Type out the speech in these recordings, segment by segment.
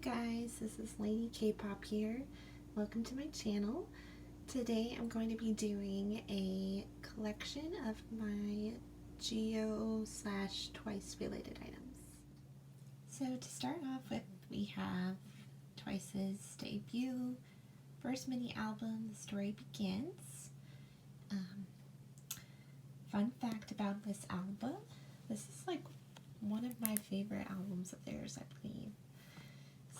guys, this is Lady K-Pop here. Welcome to my channel. Today I'm going to be doing a collection of my Jihyo / Twice related items. So to start off with, we have Twice's debut first mini album, The Story Begins. Fun fact about this album, this is like one of my favorite albums of theirs, I believe.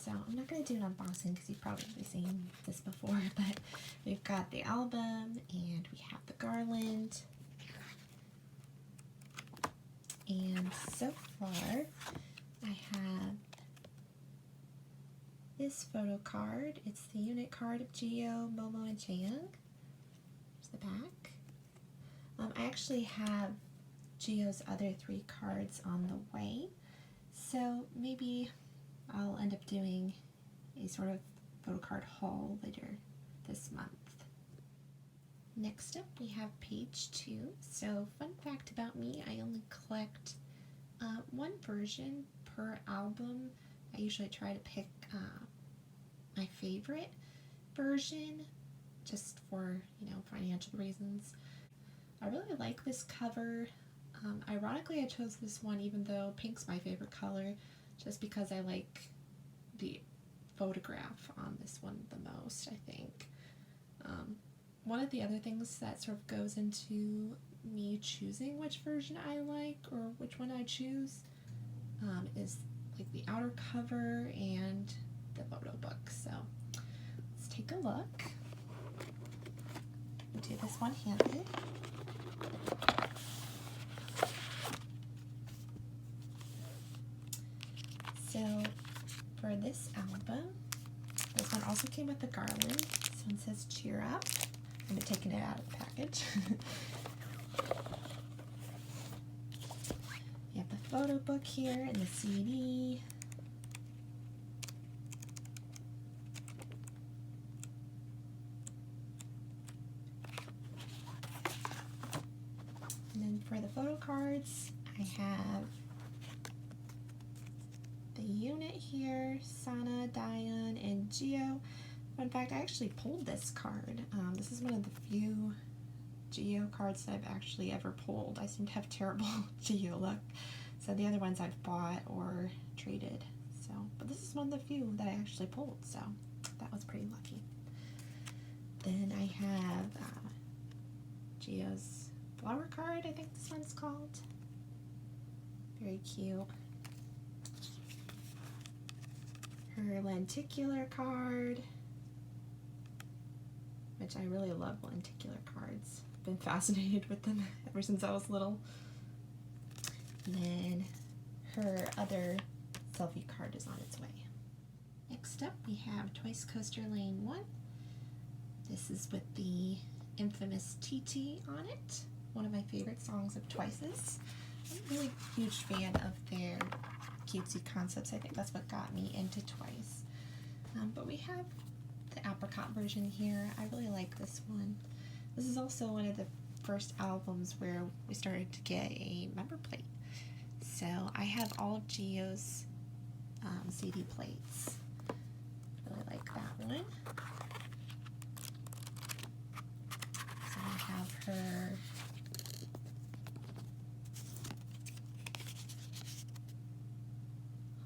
So I'm not going to do an unboxing because you've probably seen this before, but we've got the album and we have the garland. And so far I have this photo card. It's the unit card of Jihyo, Momo, and Chaeyoung. There's the back. I actually have Jihyo's other 3 cards on the way, so maybe I'll end up doing a sort of photo card haul later this month. Next up we have page 2. So fun fact about me, I only collect one version per album. I usually try to pick my favorite version just for, financial reasons. I really like this cover. Ironically, I chose this one even though pink's my favorite color, just because I like the photograph on this one the most, I think. One of the other things that sort of goes into me choosing which version I like or which one I choose is like the outer cover and the photo book. So let's take a look. We'll do this one-handed. So for this album, this one also came with the garland. This one says cheer up. I'm taking it out of the package. You have the photo book here and the CD. And then for the photo cards, I have the unit here, Sana, Daeun, and Jihyo. Fun fact, I actually pulled this card. This is one of the few Jihyo cards that I've actually ever pulled. I seem to have terrible Jihyo luck, so the other ones I've bought or traded. But this is one of the few that I actually pulled, so that was pretty lucky. Then I have Jihyo's flower card, I think this one's called. Very cute. Her lenticular card, which I really love lenticular cards. I've been fascinated with them ever since I was little. And then her other selfie card is on its way. Next up we have Twice Coaster Lane 1. This is with the infamous TT on it. One of my favorite songs of Twice's. I'm a really huge fan of their cutesy concepts. I think that's what got me into Twice. But we have the apricot version here. I really like this one. This is also one of the first albums where we started to get a member plate. So I have all of Jihyo's CD plates. Really like that one. So I have her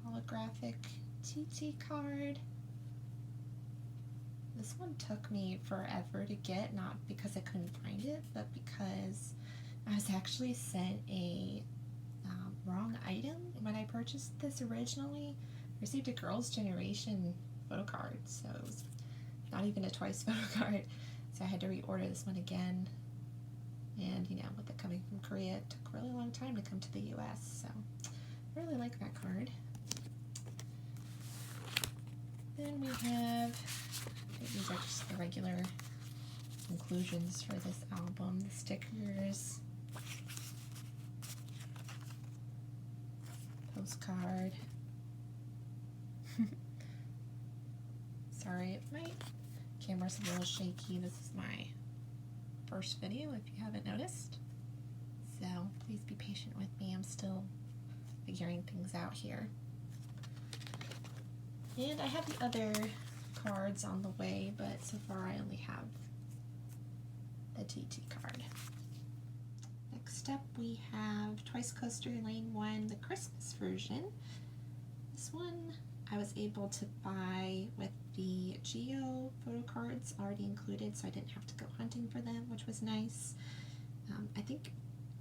holographic TT card. This one took me forever to get, not because I couldn't find it, but because I was actually sent a wrong item when I purchased this originally. I received a Girls' Generation photo card, so it was not even a Twice photo card, so I had to reorder this one again. And with it coming from Korea, it took a really long time to come to the US, so I really like that card. Then we have, these are just the regular inclusions for this album, the stickers, postcard. Sorry if my camera's a little shaky. This is my first video if you haven't noticed, so please be patient with me. I'm still figuring things out here. And I have the other cards on the way, but so far I only have the TT card. Next up we have Twice Coaster Lane 1, the Christmas version. This one I was able to buy with the Jihyo photo cards already included, so I didn't have to go hunting for them, which was nice. I think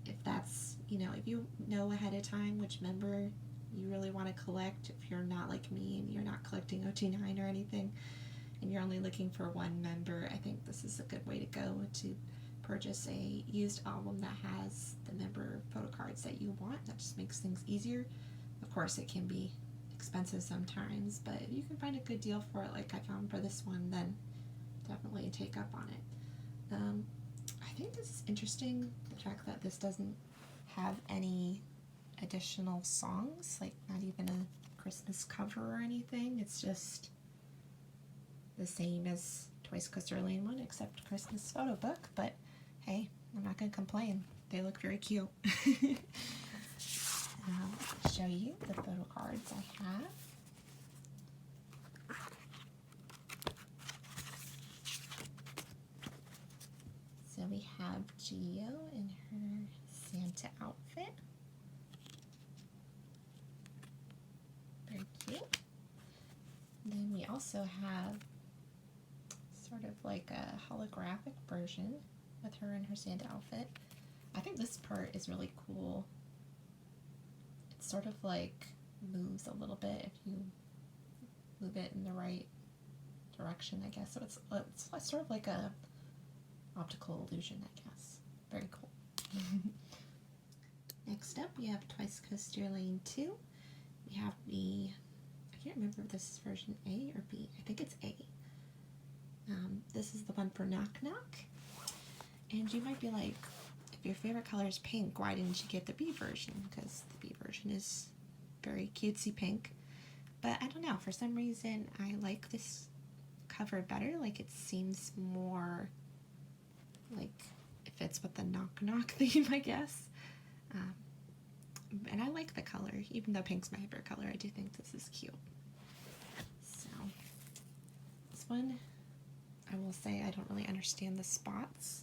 if that's, if you know ahead of time which member you really want to collect, if you're not like me and you're not collecting OT9 or anything, and you're only looking for one member, I think this is a good way to go to purchase a used album that has the member photo cards that you want. That just makes things easier. Of course, it can be expensive sometimes, but if you can find a good deal for it like I found for this one, then definitely take up on it. I think this is interesting, the fact that this doesn't have any additional songs, like not even a Christmas cover or anything. It's just the same as Twice Coaster Lane 1 except Christmas photo book, but hey, I'm not going to complain. They look very cute. I'll show you the photo cards I have. So we have Jihyo in her Santa outfit. Very cute. Then we also have sort of like a holographic version with her in her Santa outfit. I think this part is really cool. It sort of like moves a little bit if you move it in the right direction, I guess. So it's sort of like a optical illusion, I guess. Very cool. Next up, we have Twice Coaster Lane 2. We have I can't remember if this is version A or B. I think it's A. This is the one for Knock Knock. And you might be like, if your favorite color is pink, why didn't you get the B version? Because the B version is very cutesy pink. But I don't know, for some reason I like this cover better. Like, it seems more like it fits with the Knock Knock theme, I guess. And I like the color, even though pink's my favorite color. I do think this is cute. So this one, I will say I don't really understand the spots,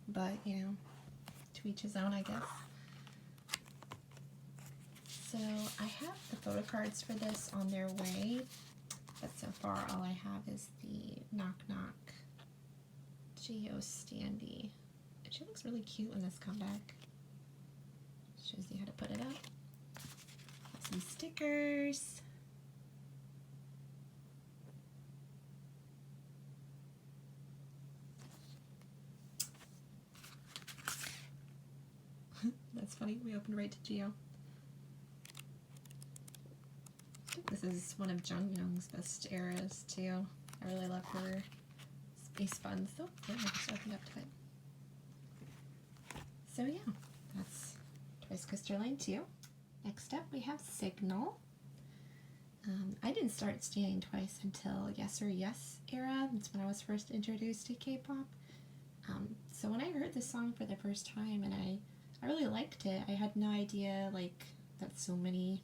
but to each his own, I guess. So I have the photo cards for this on their way, but so far all I have is the Knock Knock Jihyo standee. And she looks really cute in this comeback. Shows you how to put it up. Some stickers. That's funny, we opened right to Jihyo. I think this is one of Jungyoung's best eras too. I really love her Space Buns. Oh, yeah, I just opened up to it. So yeah, that's Twice Coaster Lane 2. Next up we have Signal. I didn't start standing twice until Yes or Yes era. That's when I was first introduced to K-pop. So when I heard this song for the first time and I really liked it, I had no idea that so many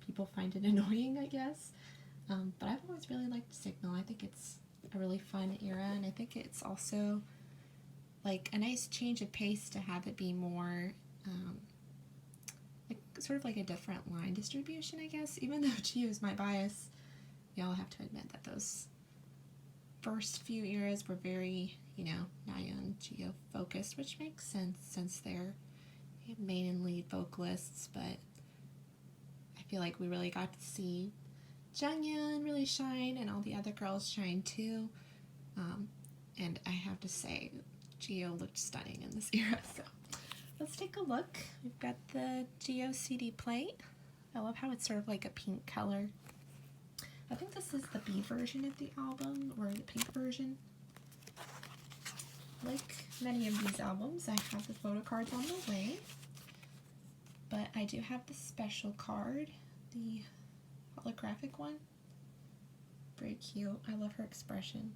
people find it annoying, I guess. But I've always really liked Signal. I think it's a really fun era, and I think it's also like a nice change of pace to have it be more sort of like a different line distribution, I guess. Even though Jihyo is my bias, y'all have to admit that those first few eras were very, Nayeon Jihyo focused, which makes sense since they're main and lead vocalists, but I feel like we really got to see Jungyeon really shine and all the other girls shine too. And I have to say, Jihyo looked stunning in this era, so let's take a look. We've got the Jihyo CD plate. I love how it's sort of like a pink color. I think this is the B version of the album, or the pink version. Like many of these albums, I have the photo cards on the way, but I do have the special card, the holographic one. Very cute. I love her expression.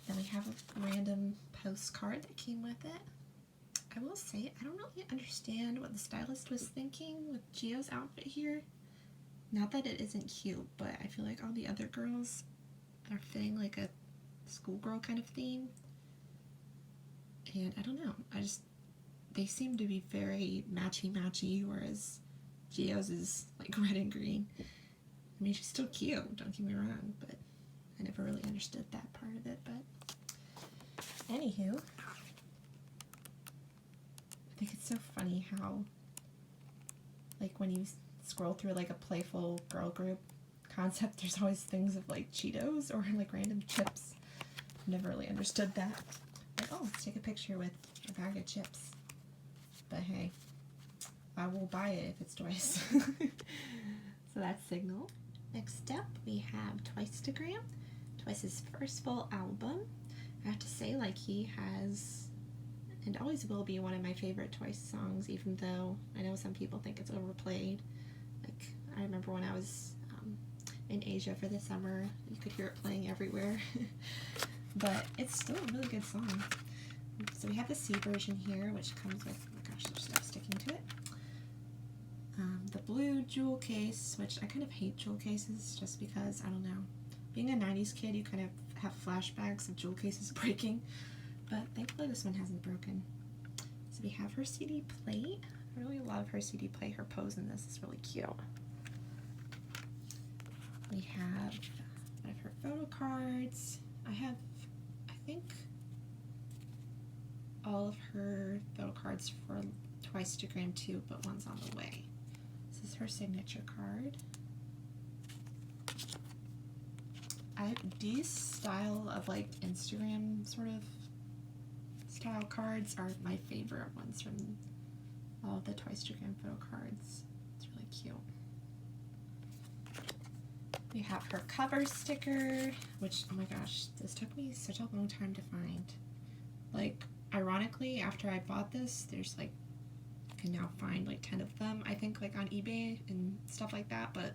Then we have a random postcard that came with it. I will say, I don't really understand what the stylist was thinking with Jihyo's outfit here. Not that it isn't cute, but I feel like all the other girls are fitting like a schoolgirl kind of theme. And I don't know, they seem to be very matchy-matchy, whereas Jihyo's is like red and green. I mean, she's still cute, don't get me wrong, but I never really understood that part of it, but anywho, I think it's so funny how, like, when you scroll through like a playful girl group concept, there's always things of like Cheetos or like random chips. Never really understood that. Like, oh, let's take a picture with a bag of chips. But hey, I will buy it if it's Twice. So that's Signal. Next up, we have Twice-tagram, Twice's first full album. I have to say, like, he has, and always will be, one of my favorite Twice songs, even though I know some people think it's overplayed. Like, I remember when I was in Asia for the summer, you could hear it playing everywhere. But it's still a really good song. So we have the C version here, which comes with, oh my gosh, there's stuff sticking to it. The blue jewel case, which I kind of hate jewel cases just because, I don't know, being a 90s kid, you kind of have flashbacks of jewel cases breaking, but thankfully this one hasn't broken. So we have her CD plate. I really love her CD plate. Her pose in this is really cute. We have one of her photo cards. I think all of her photo cards for Twice-tagram too, but one's on the way. This is her signature card. These style of like Instagram sort of style cards are my favorite ones from all of the Twice-tagram photo cards. It's really cute. We have her cover sticker, which, oh my gosh, this took me such a long time to find. Like, ironically, after I bought this, there's like, I can now find like 10 of them, I think, like on eBay and stuff like that, but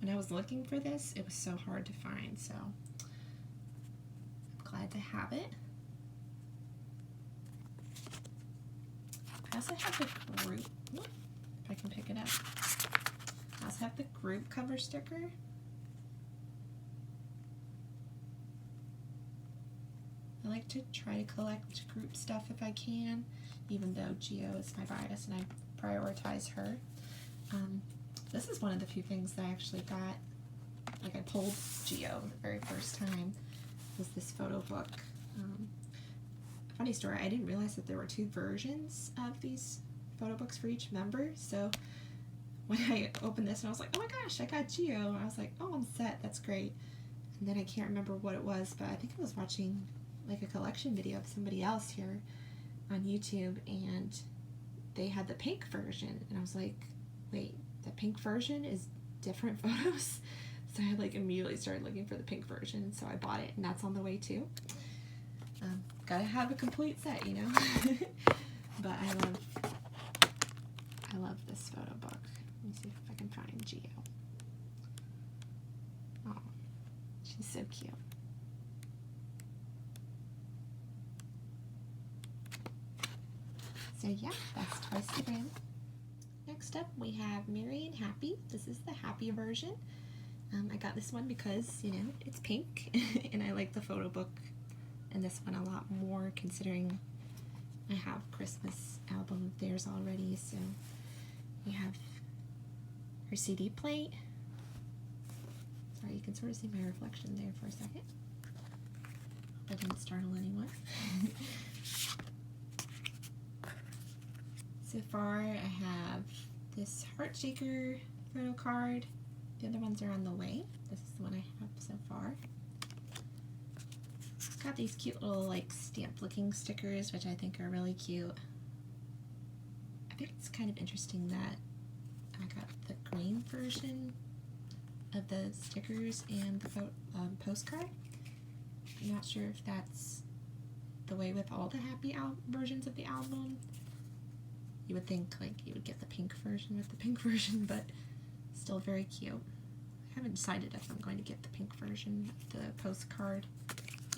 when I was looking for this, it was so hard to find, so I'm glad to have it. I also have the group, if I can pick it up, I also have the group cover sticker. I like to try to collect group stuff if I can, even though Jihyo is my bias and I prioritize her. This is one of the few things that I actually got, like I pulled Jihyo the very first time, was this photo book. Funny story, I didn't realize that there were 2 versions of these photo books for each member, so when I opened this and I was like, oh my gosh, I got Jihyo, I was like, oh, I'm set, that's great. And then I can't remember what it was, but I think I was watching like a collection video of somebody else here on YouTube, and they had the pink version, and I was like, wait, the pink version is different photos? So I like immediately started looking for the pink version, so I bought it, and that's on the way too. Gotta have a complete set, you know. But I love this photo book. Let me see if I can find Jihyo. Oh, she's so cute. So yeah, that's Twice-tagram. Next up, we have Mary and Happy. This is the Happy version. I got this one because, you know, it's pink, and I like the photo book in this one a lot more, considering I have Christmas album of theirs already. So we have her CD plate. Sorry, you can sort of see my reflection there for a second. Hope I didn't startle anyone. So far, I have this heart shaker photo card. The other ones are on the way. This is the one I have so far. It's got these cute little like stamp looking stickers, which I think are really cute. I think it's kind of interesting that I got the green version of the stickers and the postcard. I'm not sure if that's the way with all the Happy versions of the album. You would think like you would get the pink version with the pink version, but still very cute. I haven't decided if I'm going to get the pink version of the postcard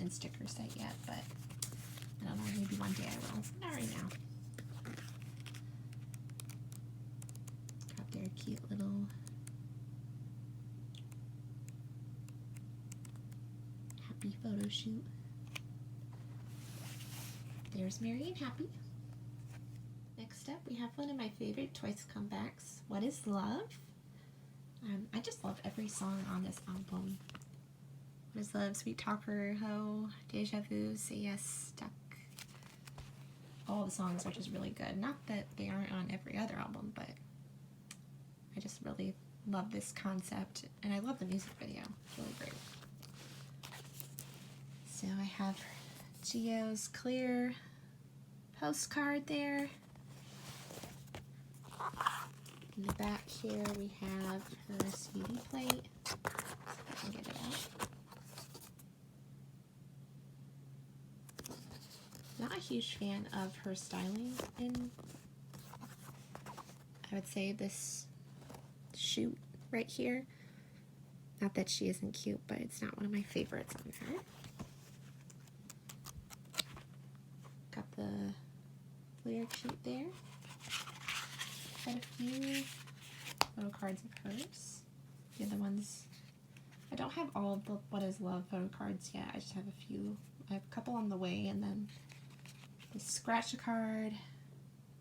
and sticker set yet, but I don't know, maybe one day I will. Not right now. cute little happy photo shoot. There's Mary and Happy. Next up, we have one of my favorite Twice comebacks, What Is Love? I just love every song on this album. What Is Love, Sweet Talker, Ho, Deja Vu, Say Yes, Stuck. All the songs are just really good. Not that they aren't on every other album, but I just really love this concept, and I love the music video. It's really great. So I have Jihyo's clear postcard there. In the back here we have her CD plate. See if I can get it out. Not a huge fan of her styling in, I would say, this shoot right here. Not that she isn't cute, but it's not one of my favorites on her. Got the lyric sheet there. Got a few photo cards of hers. The other ones, I don't have all of the What Is Love photo cards yet. I just have a few. I have a couple on the way, and then the scratch a card,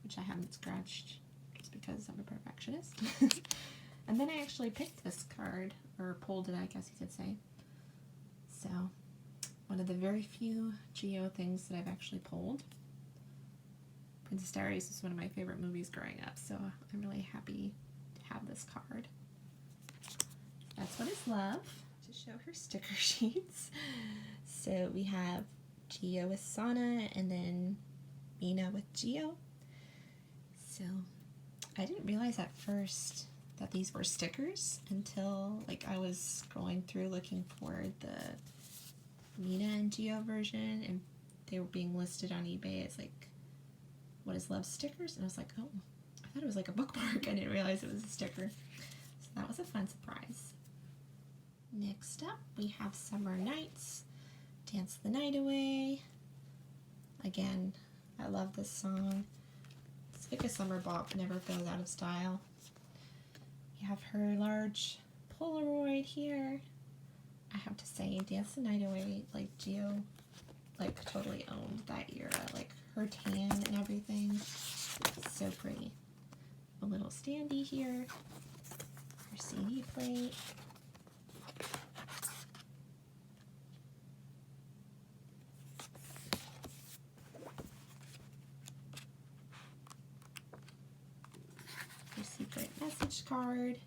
which I haven't scratched just because I'm a perfectionist. And then I actually picked this card, or pulled it, I guess you could say. So, one of the very few Jihyo things that I've actually pulled. Princess Diaries was one of my favorite movies growing up, so I'm really happy to have this card. That's What Is Love, to show her sticker sheets. So we have Jihyo with Sana, and then Mina with Jihyo. So I didn't realize at first that these were stickers until like I was scrolling through looking for the Mina and Jihyo version, and they were being listed on eBay as like What Is Love stickers, and I was like, oh, I thought it was like a bookmark. I didn't realize it was a sticker. So that was a fun surprise. Next up, we have Summer Nights, Dance the Night Away. Again, I love this song. It's like a summer bop, never goes out of style. You have her large Polaroid here. I have to say, Dance the Night Away, like Jihyo, like totally owned that era. Like her tan and everything, so pretty. A little standee here. Her CD plate. Her secret message card.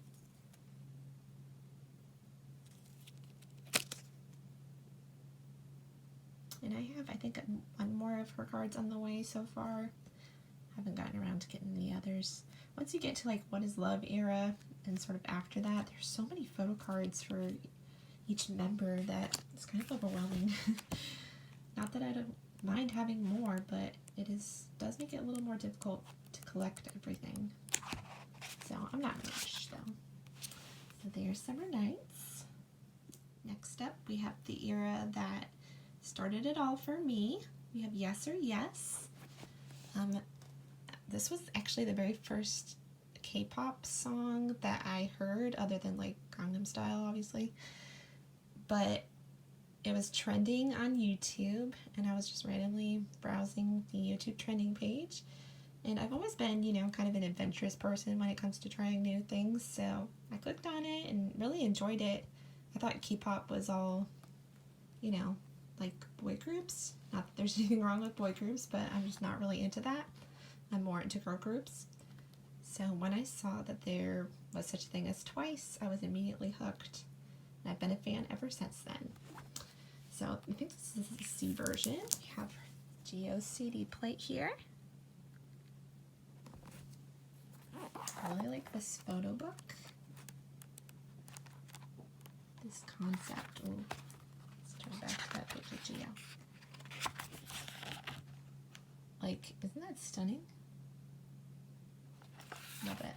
And I think, one more of her cards on the way so far. Haven't gotten around to getting the others. Once you get to like What Is Love era and sort of after that, there's so many photo cards for each member that it's kind of overwhelming. Not that I don't mind having more, but does make it a little more difficult to collect everything. So I'm not in a rush though. So there's Summer Nights. Next up, we have the era that started it all for me. We have Yes or Yes. This was actually the very first K-pop song that I heard, other than like Gangnam Style, obviously. But it was trending on YouTube, and I was just randomly browsing the YouTube trending page. And I've always been, you know, kind of an adventurous person when it comes to trying new things, so I clicked on it and really enjoyed it. I thought K-pop was all, you know, like boy groups. Not that there's anything wrong with boy groups, but I'm just not really into that. I'm more into girl groups. So when I saw that there was such a thing as Twice, I was immediately hooked. And I've been a fan ever since then. So I think this is the C version. We have Jihyo's CD plate here. I really like this photo book. This concept. Ooh, let's turn back to that picture of Jihyo. Like, isn't that stunning? Love it.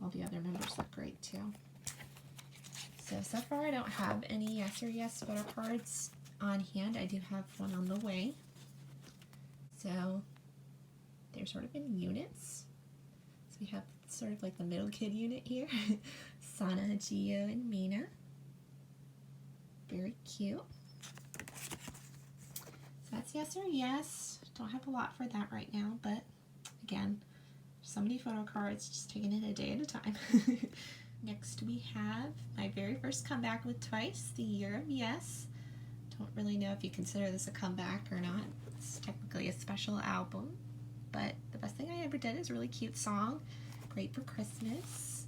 All the other members look great too. So far I don't have any Yes or Yes photo cards on hand. I do have one on the way. So they're sort of in units. So we have sort of like the middle kid unit here. Sana, Jihyo, and Mina. Very cute. So that's yes or yes. Don't have a lot for that right now, but again, so many photo cards, just taking it a day at a time. Next we have my very first comeback with Twice, The Year of Yes. Don't really know if you consider this a comeback or not. It's technically a special album, but the best thing I ever did is a really cute song. Great for Christmas.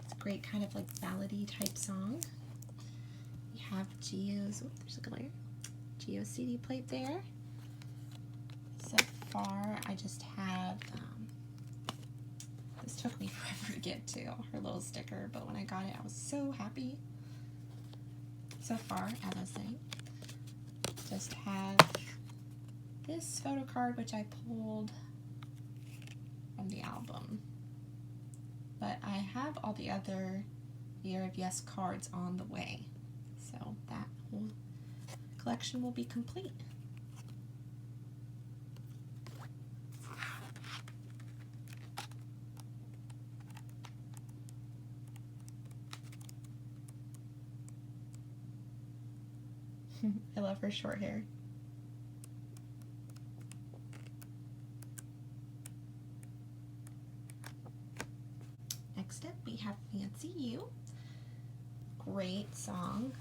It's a great kind of like ballady type song. We have Jihyo's, oh, there's a glare. Jihyo's CD plate there. So far, I just have, this took me forever to get to, her little sticker, but when I got it, I was so happy. So far, as I was saying, just have this photo card, which I pulled from the album. But I have all the other Year of Yes cards on the way, so that whole collection will be complete. I love her short hair. Next up, we have Fancy You. Great song.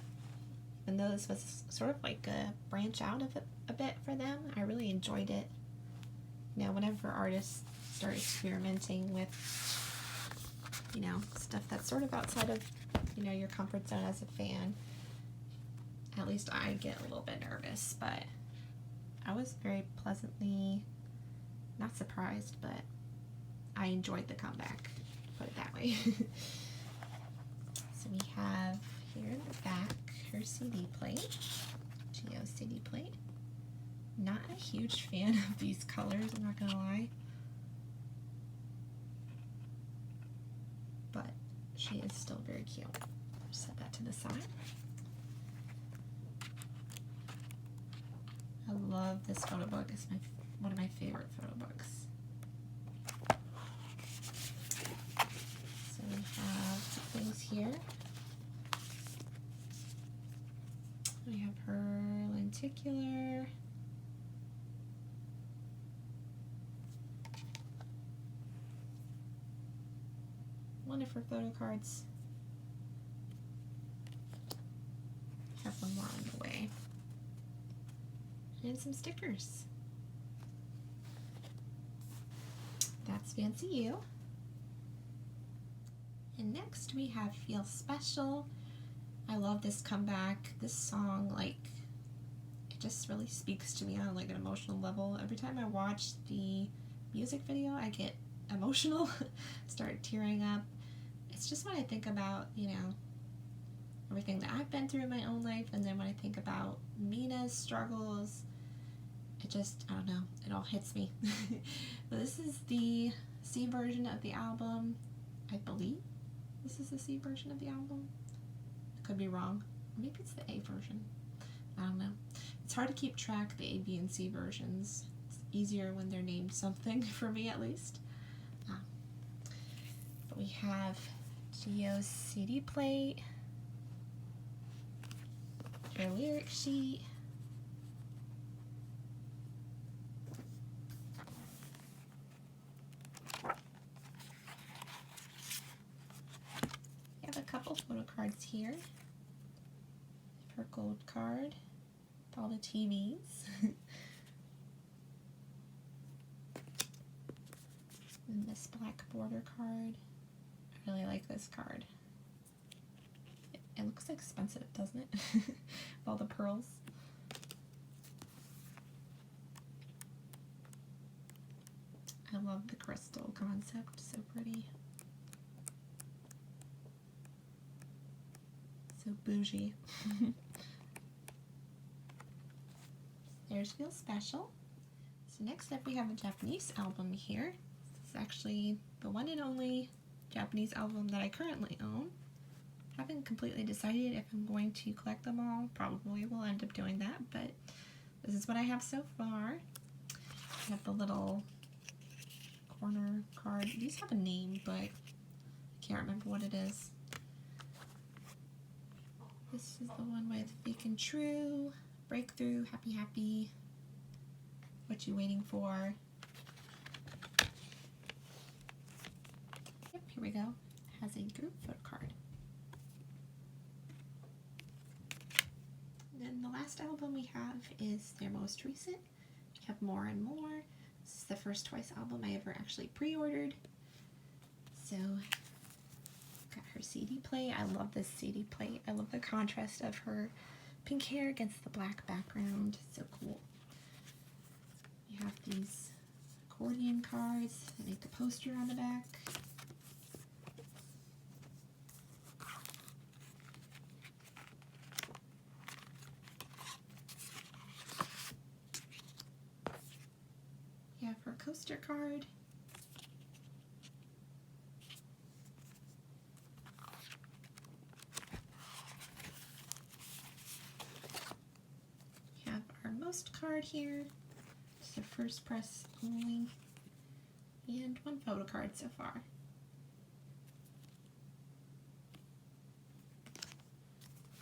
Even though this was sort of like a branch out of it a bit for them, I really enjoyed it. You know, whenever artists start experimenting with, you know, stuff that's sort of outside of, you know, your comfort zone as a fan, at least I get a little bit nervous, but I was very pleasantly, not surprised, but I enjoyed the comeback, put it that way. So we have here in the back her CD plate, Jihyo CD plate. Not a huge fan of these colors, I'm not gonna lie. But she is still very cute. Set that to the side. I love this photo book. It's one of my favorite photo books. So we have some things here. We have her lenticular. One of her photo cards. Have one more on the way. And some stickers. That's Fancy You. And next we have Feel Special. I love this comeback. This song, like, it just really speaks to me on like an emotional level. Every time I watch the music video, I get emotional, start tearing up. It's just when I think about, you know, everything that I've been through in my own life, and then when I think about Mina's struggles, it just, I don't know, it all hits me. But this is the C version of the album. I believe this is the C version of the album. I could be wrong. Maybe it's the A version. I don't know. It's hard to keep track, the A, B, and C versions. It's easier when they're named something, for me at least. But we have Jihyo's CD plate, her lyric sheet, we have a couple photo cards here. Her gold card with all the TVs. And this black border card. I really like this card. It looks expensive, doesn't it? With all the pearls. I love the crystal concept, so pretty. So bougie. There's Feel Special. So next up we have a Japanese album here. This is actually the one and only Japanese album that I currently own. Haven't completely decided if I'm going to collect them all. Probably will end up doing that, but this is what I have so far. I have the little corner card. These have a name, but I can't remember what it is. This is the one with fake and true, breakthrough, happy, happy, what you waiting for. Yep, here we go. Has a group photo card. And then the last album we have is their most recent. We have More and More. This is the first Twice album I ever actually pre-ordered. So, got her CD plate. I love this CD plate. I love the contrast of her pink hair against the black background. So cool. We have these accordion cards that make a poster on the back. We have her coaster card. We have our most card here. It's the first press only. And one photo card so far.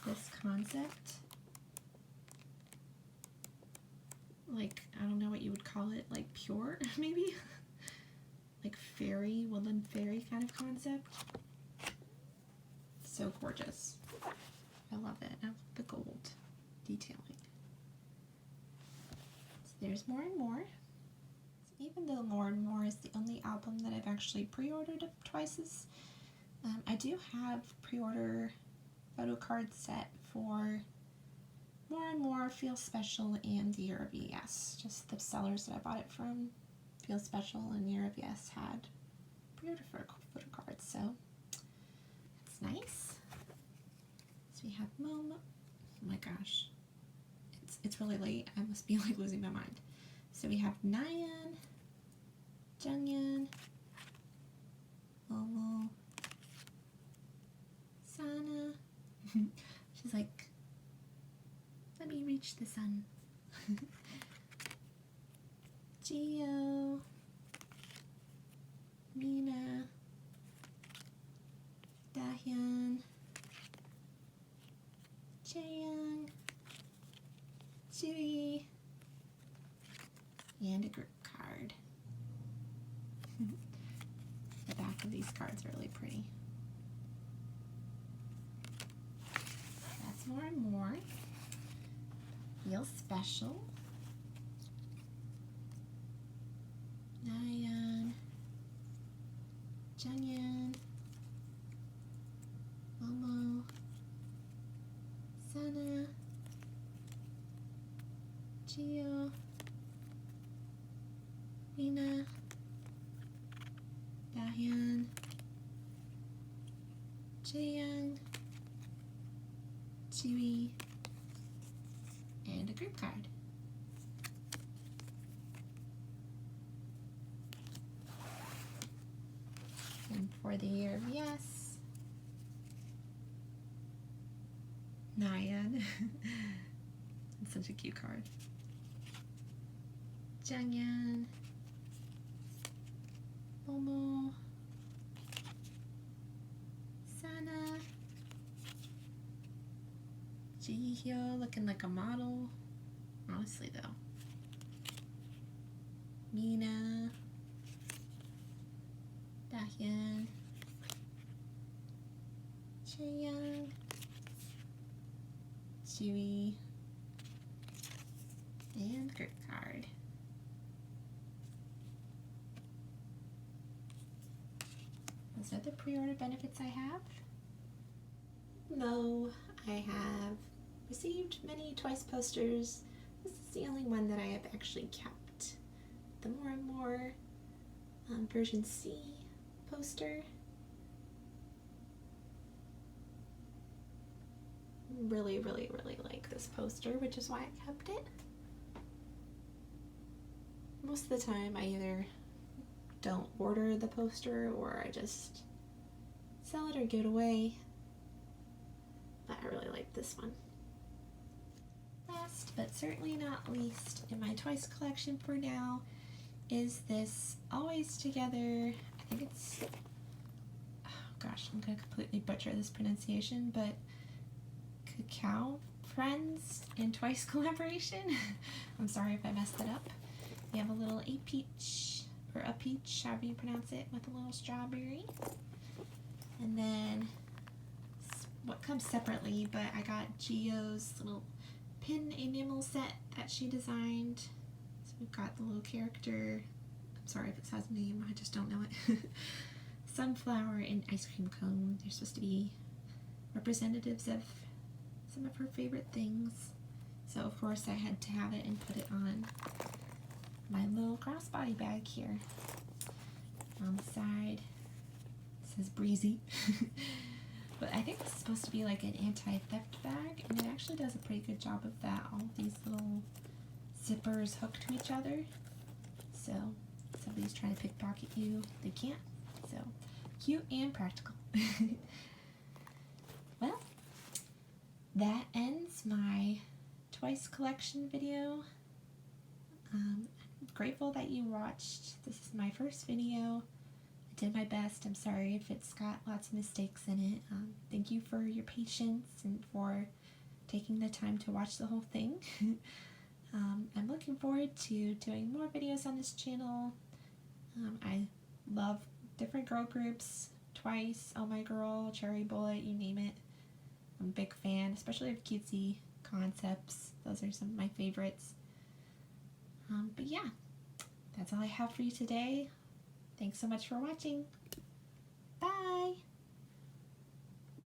This concept, like, I don't know what you would call it, like pure, maybe? Like fairy, woodland fairy kind of concept. So gorgeous. I love it. I love the gold detailing. So there's More and More. So even though More and More is the only album that I've actually pre-ordered of Twice's, I do have pre-order photo card set for More and More, Feel Special, and Year of Yes. Just the sellers that I bought it from, Feel Special and Year of Yes, had pre-order photo cards, so it's nice. So we have Momo. Oh my gosh, it's really late. I must be like losing my mind. So we have Nayeon, Jungyeon, Momo, Sana. She's like, let me reach the sun. Jihyo, Mina, Dahyun, Jaeyoung, Jiwi, and a group card. The back of these cards are really pretty. That's More and More. Feel Special. Nayeon, Jungyeon, Momo, Sana, Jihyo, Mina, Dahyun, Jaeyoung, Jiwi, and a group card. And for the Year of Yes, Nayeon. It's such a cute card. Jungyeon, Momo, Sana, Jihyo looking like a model. Honestly though. Mina, Dahyun, Jaeyoung, Jiwi, and group card. Those are the pre-order benefits I have. No, I have received many Twice posters. This is the only one that I have actually kept. The More and More version C poster. Really, really, really like this poster, which is why I kept it. Most of the time I either don't order the poster or I just sell it or give it away. But I really like this one. Last but certainly not least in my Twice collection for now is this Always Together, I think it's, oh gosh, I'm going to completely butcher this pronunciation, but Cacao Friends and Twice collaboration. I'm sorry if I messed it up. We have a little a peach, however you pronounce it, with a little strawberry. And then what comes separately, but I got Jihyo's little pin enamel set that she designed. So we've got the little character, I'm sorry if it has a name, I just don't know it. Sunflower and ice cream cone. They're supposed to be representatives of some of her favorite things. So of course I had to have it and put it on my little crossbody bag here. On the side it says Breezy. But I think this is supposed to be like an anti-theft bag, and it actually does a pretty good job of that. All of these little zippers hook to each other, so if somebody's trying to pickpocket you, they can't. So cute and practical. Well, that ends my Twice collection video. I'm grateful that you watched. This is my first video. I did my best. I'm sorry if it's got lots of mistakes in it. Thank you for your patience and for taking the time to watch the whole thing. I'm looking forward to doing more videos on this channel. I love different girl groups, Twice, Oh My Girl, Cherry Bullet, you name it. I'm a big fan, especially of cutesy concepts. Those are some of my favorites. But yeah, that's all I have for you today. Thanks so much for watching. Bye!